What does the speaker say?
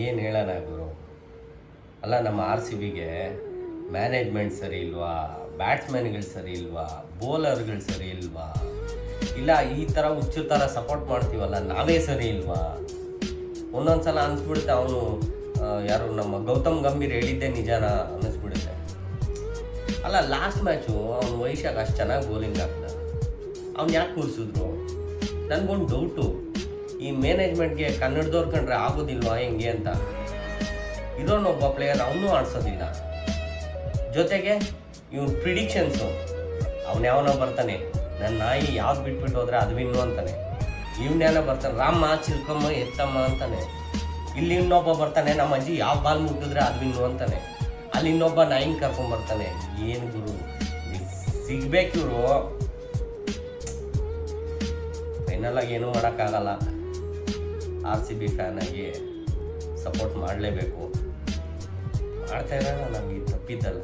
ಏನು ಹೇಳೋಣ ಗುರು. ಅಲ್ಲ, ನಮ್ಮ RCBಗೆ ಮ್ಯಾನೇಜ್ಮೆಂಟ್ ಸರಿ ಇಲ್ವಾ, ಬ್ಯಾಟ್ಸ್ಮನ್ಗಳು ಸರಿ ಇಲ್ವಾ, ಬೌಲರ್ಗಳು ಸರಿ ಇಲ್ವಾ, ಇಲ್ಲ ಈ ಥರ ಹುಚ್ಚು ಥರ ಸಪೋರ್ಟ್ ಮಾಡ್ತೀವಲ್ಲ ನಾವೇ ಸರಿ ಇಲ್ವಾ? ಒಂದೊಂದು ಸಲ ಅನಿಸ್ಬಿಡುತ್ತೆ ಅವನು ಯಾರು ನಮ್ಮ ಗೌತಮ್ ಗಂಭೀರ್ ಹೇಳಿದ್ದೆ ನಿಜಾನ ಅನ್ನಿಸ್ಬಿಡುತ್ತೆ. ಅಲ್ಲ, ಲಾಸ್ಟ್ ಮ್ಯಾಚು ಅವ್ನು ವೈಶಾಖ್ ಅಷ್ಟು ಚೆನ್ನಾಗಿ ಬೌಲಿಂಗ್ ಹಾಕ್ದ, ಅವ್ನು ಯಾಕೆ ಕೂರಿಸಿದ್ರು? ನನಗೊಂದು ಡೌಟು, ಈ ಮ್ಯಾನೇಜ್ಮೆಂಟ್ಗೆ ಕನ್ನಡದವ್ರು ಕಂಡ್ರೆ ಆಗೋದಿಲ್ವಾ ಹೆಂಗೆ ಅಂತ. ಇದೊಂದೊಬ್ಬ ಪ್ಲೇಯರ್ ಅವನು ಆಡ್ಸೋದಿಲ್ಲ. ಜೊತೆಗೆ ಇವ್ನ ಪ್ರಿಡಿಕ್ಷನ್ಸು, ಅವನ್ಯಾವನೋ ಬರ್ತಾನೆ, ನನ್ನ ನಾಯಿ ಯಾವ್ದು ಬಿಟ್ಬಿಟ್ಟು ಹೋದ್ರೆ ಅದು ವಿನ್ನು ಅಂತಾನೆ. ಇವನ್ಯಾನ ಬರ್ತಾನೆ, ರಾಮ ಚಿಲ್ಕಮ್ಮ ಎತ್ತಮ್ಮ ಅಂತಾನೆ. ಇಲ್ಲಿ ಇನ್ನೊಬ್ಬ ಬರ್ತಾನೆ, ನಮ್ಮ ಅಜ್ಜಿ ಯಾವ ಬಾಲ್ ಮುಟ್ಟಿದ್ರೆ ಅದು ವಿನ್ನು ಅಂತಾನೆ. ಅಲ್ಲಿ ಇನ್ನೊಬ್ಬ ನಾಯಿನ ಕರ್ಕೊಂಡ್ಬರ್ತಾನೆ. ಏನು ಗುರು, ಸಿಗ್ಬೇಕು ಇವರು. ಫೈನಲ್ ಆಗಿ ಏನೂ ಮಾಡೋಕ್ಕಾಗಲ್ಲ. RCB ಫ್ಯಾನ್ ಆಗಿ ಸಪೋರ್ಟ್ ಮಾಡಲೇಬೇಕು. ಮಾಡ್ತಾ ಇರೋಣ, ನಮಗೆ ತಪ್ಪಿದ್ದಲ್ಲ.